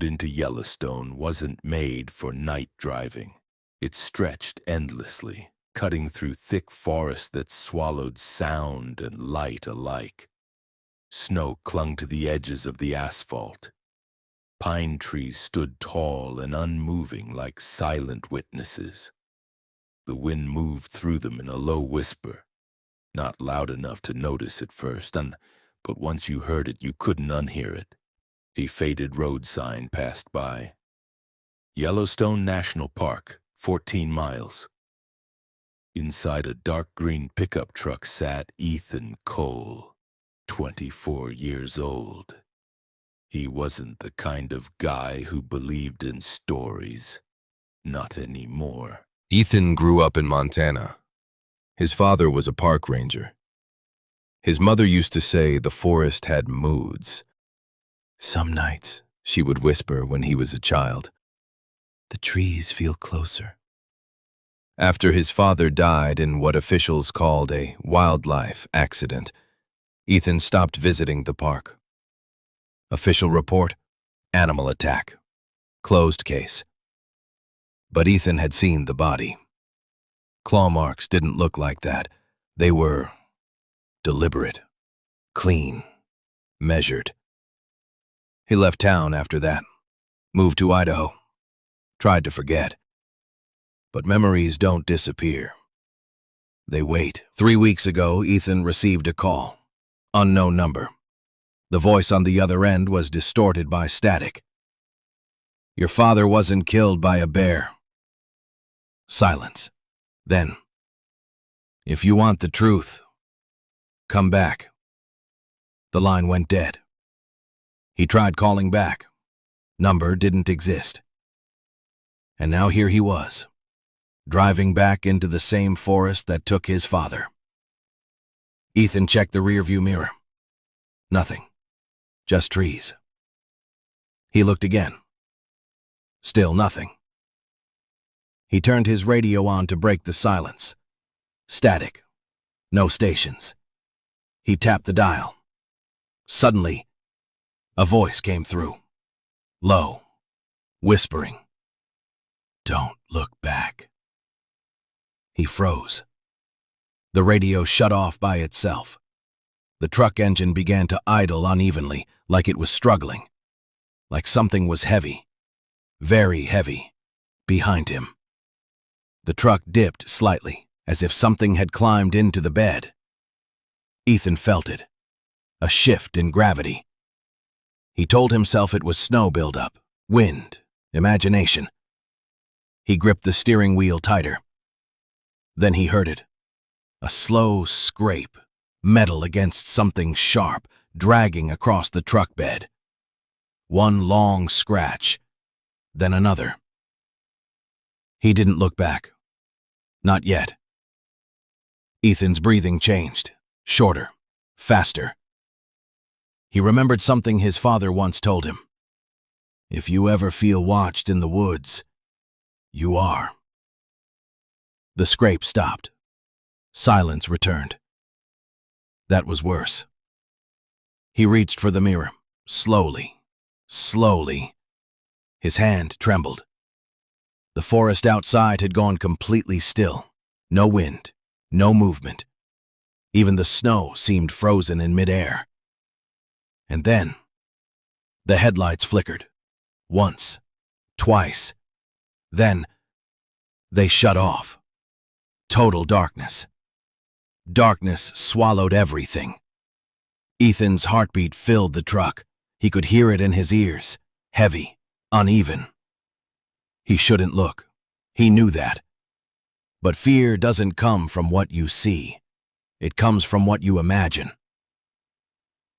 road into Yellowstone wasn't made for night driving. It stretched endlessly, cutting through thick forest that swallowed sound and light alike. Snow clung to the edges of the asphalt. Pine trees stood tall and unmoving like silent witnesses. The wind moved through them in a low whisper, not loud enough to notice at first, but once you heard it, you couldn't unhear it. A faded road sign passed by. Yellowstone National Park, 14 miles. Inside a dark green pickup truck sat Ethan Cole, 24 years old. He wasn't the kind of guy who believed in stories. Not anymore. Ethan grew up in Montana. His father was a park ranger. His mother used to say the forest had moods. Some nights, she would whisper when he was a child, the trees feel closer. After his father died in what officials called a wildlife accident, Ethan stopped visiting the park. Official report, animal attack. Closed case. But Ethan had seen the body. Claw marks didn't look like that. They were deliberate, clean, measured. He left town after that, moved to Idaho, tried to forget. But memories don't disappear. They wait. 3 weeks ago, Ethan received a call. Unknown number. The voice on the other end was distorted by static. Your father wasn't killed by a bear. Silence. Then, if you want the truth, come back. The line went dead. He tried calling back. Number didn't exist. And now here he was, driving back into the same forest that took his father. Ethan checked the rearview mirror. Nothing. Just trees. He looked again. Still nothing. He turned his radio on to break the silence. Static. No stations. He tapped the dial. Suddenly, a voice came through. Low. Whispering. Don't look back. He froze. The radio shut off by itself. The truck engine began to idle unevenly, like it was struggling. Like something was heavy. Very heavy. Behind him. The truck dipped slightly, as if something had climbed into the bed. Ethan felt it. A shift in gravity. He told himself it was snow buildup, wind, imagination. He gripped the steering wheel tighter. Then he heard it. A slow scrape, metal against something sharp, dragging across the truck bed. One long scratch, then another. He didn't look back. Not yet. Ethan's breathing changed, shorter, faster. He remembered something his father once told him. If you ever feel watched in the woods, you are. The scrape stopped. Silence returned. That was worse. He reached for the mirror, slowly, slowly. His hand trembled. The forest outside had gone completely still. No wind, no movement. Even the snow seemed frozen in midair. And then, the headlights flickered. Once, twice. Then, they shut off. Total darkness. Darkness swallowed everything. Ethan's heartbeat filled the truck. He could hear it in his ears, heavy, uneven. He shouldn't look. He knew that. But fear doesn't come from what you see. It comes from what you imagine.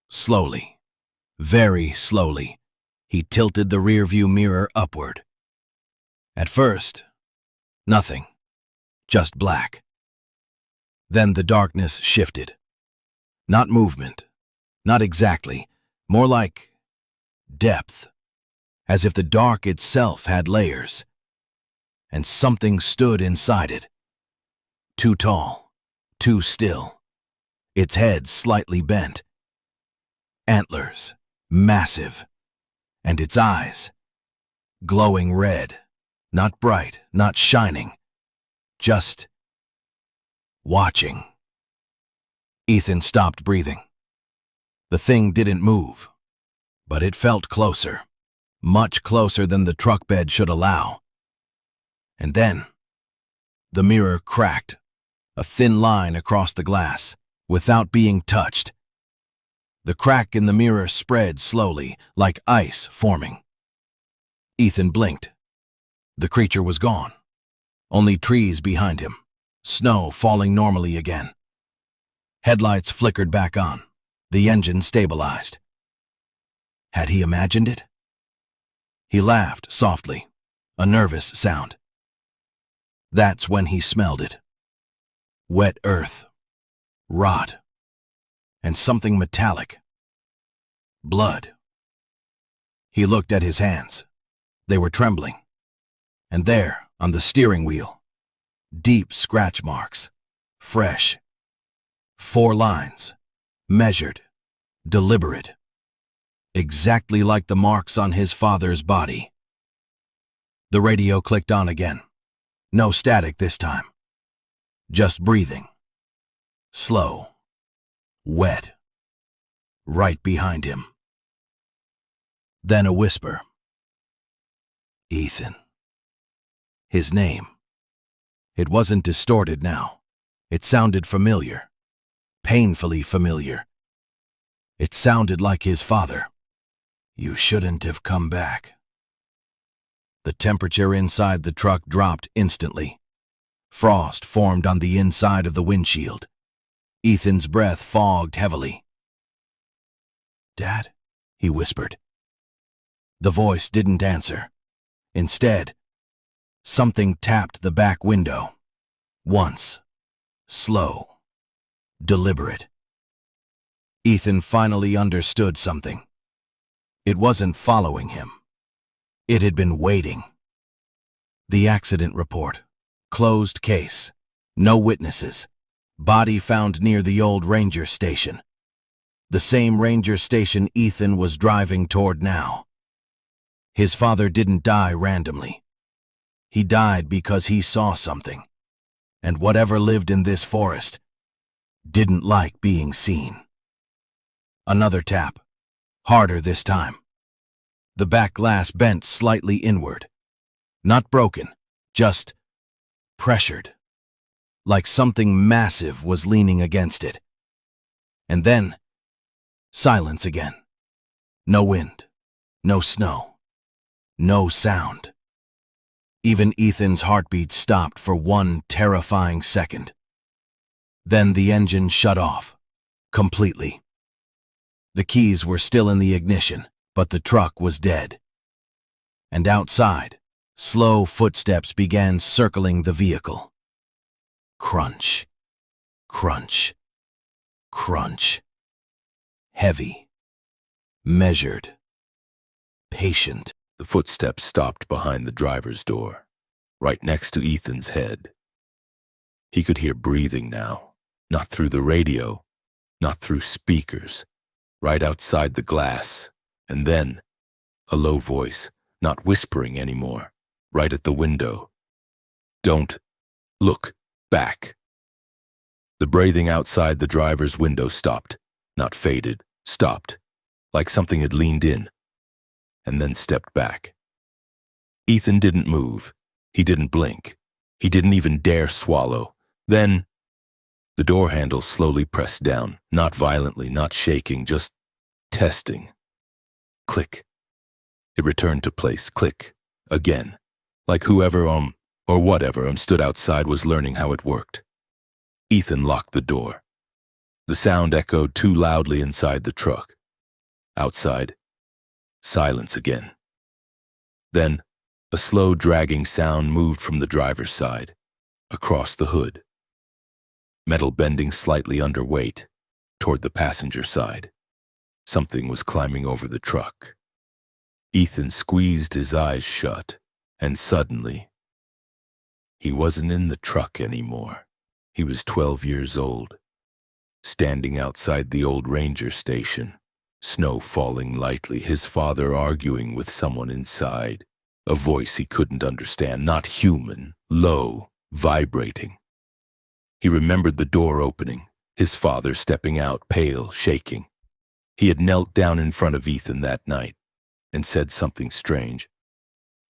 Slowly, very slowly, he tilted the rearview mirror upward. At first, nothing. Just black. Then the darkness shifted. Not movement. Not exactly. More like depth. As if the dark itself had layers. And something stood inside it. Too tall. Too still. Its head slightly bent. Antlers. Massive. And its eyes. glowing red, not bright, not shining, just watching. Ethan stopped breathing. The thing didn't move, but it felt closer, much closer than the truck bed should allow. And then, the mirror cracked, a thin line across the glass, without being touched. The crack in the mirror spread slowly, like ice forming. Ethan blinked. The creature was gone. Only trees behind him, snow falling normally again. Headlights flickered back on. The engine stabilized. Had he imagined it? He laughed softly, a nervous sound. That's when he smelled it. Wet earth, rot, and something metallic. Blood. He looked at his hands. They were trembling. And there, on the steering wheel, deep scratch marks, fresh. 4 lines, measured, deliberate, exactly like the marks on his father's body. The radio clicked on again. No static this time. Just breathing. Slow. Wet. Right behind him. Then a whisper. Ethan. His name. It wasn't distorted now. It sounded familiar. Painfully familiar. It sounded like his father. You shouldn't have come back. The temperature inside the truck dropped instantly. Frost formed on the inside of the windshield. Ethan's breath fogged heavily. Dad, he whispered. The voice didn't answer. Instead, something tapped the back window. Once. Slow. Deliberate. Ethan finally understood something. It wasn't following him. It had been waiting. The accident report. Closed case. No witnesses. Body found near the old ranger station. The same ranger station Ethan was driving toward now. His father didn't die randomly. He died because he saw something. And whatever lived in this forest didn't like being seen. Another tap. Harder this time. The back glass bent slightly inward. Not broken, just pressured. Like something massive was leaning against it. And then, silence again. No wind, no snow, no sound. Even Ethan's heartbeat stopped for one terrifying second. Then the engine shut off, completely. The keys were still in the ignition, but the truck was dead. And outside, slow footsteps began circling the vehicle. Crunch, crunch, crunch. Heavy, measured, patient. The footsteps stopped behind the driver's door, right next to Ethan's head. He could hear breathing now, not through the radio, not through speakers, right outside the glass, and then a low voice, not whispering anymore, right at the window. Don't look back. The breathing outside the driver's window stopped, not faded, stopped, like something had leaned in, and then stepped back. Ethan didn't move. He didn't blink. He didn't even dare swallow. Then, the door handle slowly pressed down, not violently, not shaking, just testing. Click. It returned to place. Click. Again. Like whoever, or whatever, stood outside was learning how it worked. Ethan locked the door. The sound echoed too loudly inside the truck. Outside, silence again. Then, a slow dragging sound moved from the driver's side, across the hood. Metal bending slightly under weight, toward the passenger side. Something was climbing over the truck. Ethan squeezed his eyes shut, and suddenly, he wasn't in the truck anymore. He was 12 years old, standing outside the old ranger station, snow falling lightly, his father arguing with someone inside. A voice he couldn't understand, not human, low, vibrating. He remembered the door opening, his father stepping out, pale, shaking. He had knelt down in front of Ethan that night and said something strange.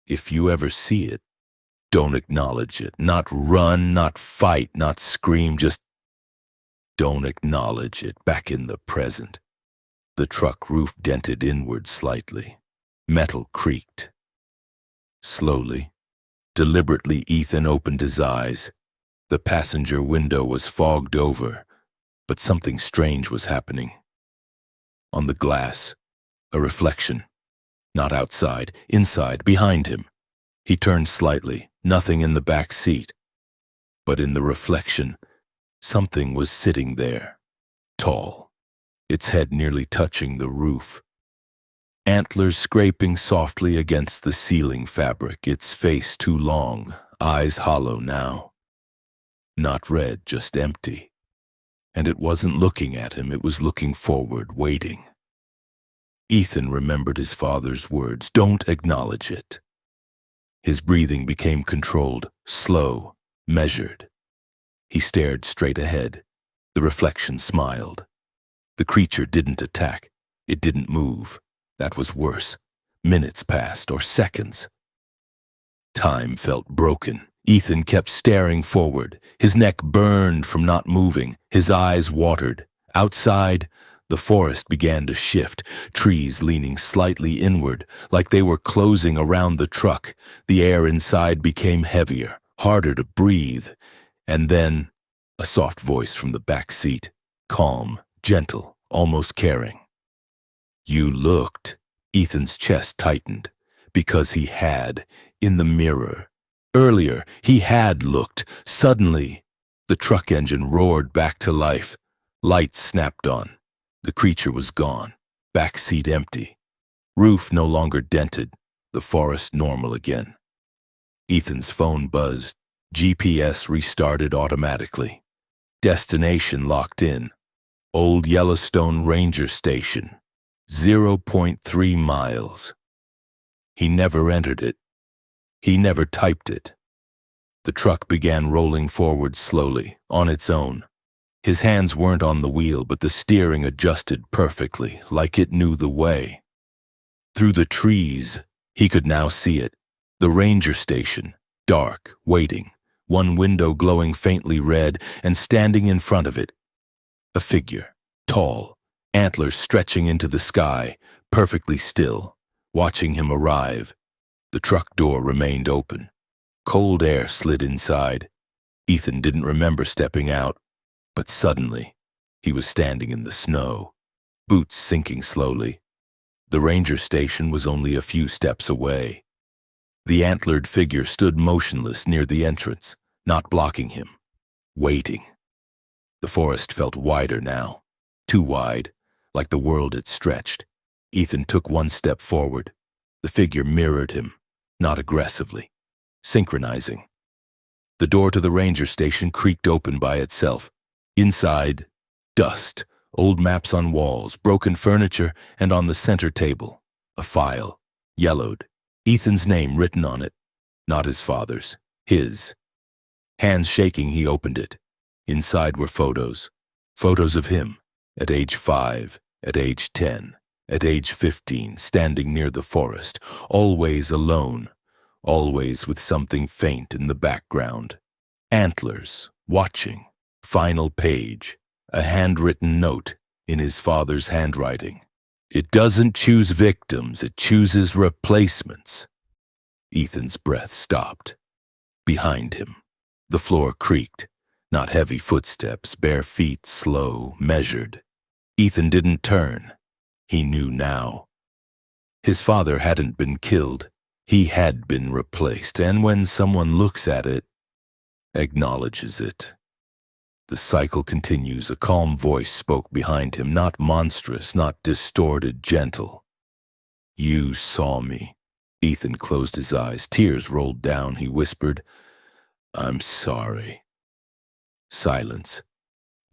If you ever see it, don't acknowledge it. Not run, not fight, not scream, just don't acknowledge it. Back in the present. The truck roof dented inward slightly. Metal creaked. Slowly, deliberately, Ethan opened his eyes. The passenger window was fogged over, but something strange was happening. On the glass, a reflection. Not outside, inside, behind him. He turned slightly, nothing in the back seat. But in the reflection, something was sitting there, tall, its head nearly touching the roof. Antlers scraping softly against the ceiling fabric, its face too long, eyes hollow now. Not red, just empty. And it wasn't looking at him, it was looking forward, waiting. Ethan remembered his father's words, don't acknowledge it. His breathing became controlled, slow, measured. He stared straight ahead. The reflection smiled. The creature didn't attack. It didn't move. That was worse. Minutes passed, or seconds. Time felt broken. Ethan kept staring forward. His neck burned from not moving. His eyes watered. Outside, the forest began to shift, trees leaning slightly inward, like they were closing around the truck. The air inside became heavier, harder to breathe. And then, a soft voice from the back seat, calm, gentle, almost caring. You looked. Ethan's chest tightened, because he had, in the mirror. Earlier, he had looked. Suddenly, the truck engine roared back to life. Lights snapped on. The creature was gone, back seat empty. Roof no longer dented, the forest normal again. Ethan's phone buzzed. GPS restarted automatically. Destination locked in. Old Yellowstone Ranger Station. 0.3 miles. He never entered it. He never typed it. The truck began rolling forward slowly, on its own. His hands weren't on the wheel, but the steering adjusted perfectly, like it knew the way. Through the trees, he could now see it. The ranger station, dark, waiting, one window glowing faintly red, and standing in front of it, a figure, tall, antlers stretching into the sky, perfectly still, watching him arrive. The truck door remained open. Cold air slid inside. Ethan didn't remember stepping out. But suddenly, he was standing in the snow, boots sinking slowly. The ranger station was only a few steps away. The antlered figure stood motionless near the entrance, not blocking him, waiting. The forest felt wider now, too wide, like the world had stretched. Ethan took one step forward. The figure mirrored him, not aggressively, synchronizing. The door to the ranger station creaked open by itself. Inside, dust, old maps on walls, broken furniture, and on the center table, a file, yellowed, Ethan's name written on it, not his father's, his. Hands shaking, he opened it. Inside were photos of him, at age 5, at age 10, at age 15, standing near the forest, always alone, always with something faint in the background. Antlers, watching. Final page, a handwritten note in his father's handwriting. It doesn't choose victims, it chooses replacements. Ethan's breath stopped. Behind him, the floor creaked, not heavy footsteps, bare feet, slow, measured. Ethan didn't turn. He knew now. His father hadn't been killed. He had been replaced, and when someone looks at it, acknowledges it. The cycle continues. A calm voice spoke behind him, not monstrous, not distorted, gentle. You saw me. Ethan closed his eyes. Tears rolled down. He whispered, I'm sorry. Silence.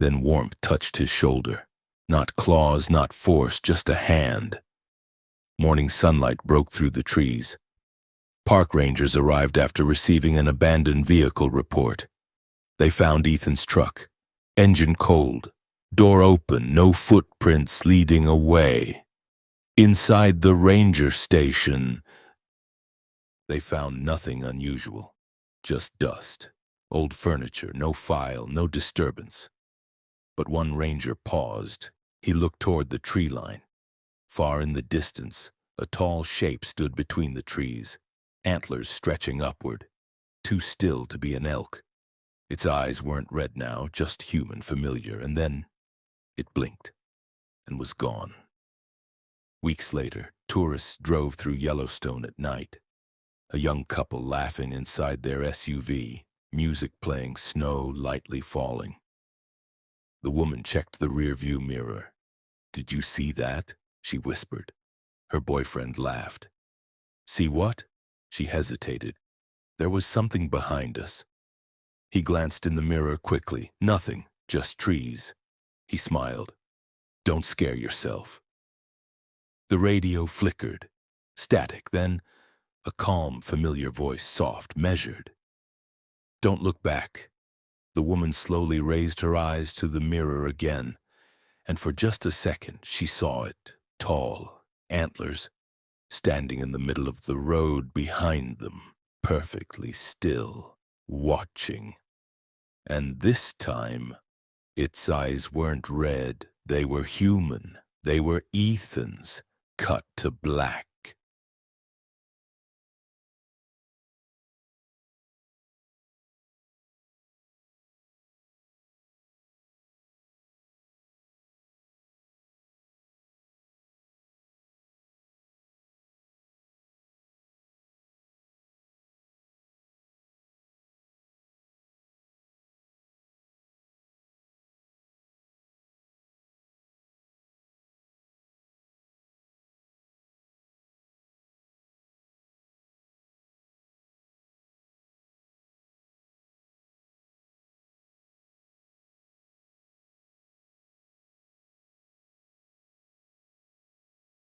Then warmth touched his shoulder. Not claws, not force, just a hand. Morning sunlight broke through the trees. Park rangers arrived after receiving an abandoned vehicle report. They found Ethan's truck, engine cold, door open, no footprints leading away. Inside the ranger station, they found nothing unusual, just dust, old furniture, no file, no disturbance. But one ranger paused. He looked toward the tree line. Far in the distance, a tall shape stood between the trees, antlers stretching upward, too still to be an elk. Its eyes weren't red now, just human, familiar, and then it blinked and was gone. Weeks later, tourists drove through Yellowstone at night. A young couple laughing inside their SUV, music playing, snow lightly falling. The woman checked the rearview mirror. "Did you see that?" she whispered. Her boyfriend laughed. "See what?" She hesitated. "There was something behind us." He glanced in the mirror quickly. Nothing, just trees. He smiled. "Don't scare yourself." The radio flickered. Static, then a calm, familiar voice, soft, measured. "Don't look back." The woman slowly raised her eyes to the mirror again, and for just a second she saw it, tall, antlers, standing in the middle of the road behind them, perfectly still, watching. And this time, its eyes weren't red, they were human. They were Ethan's, cut to black.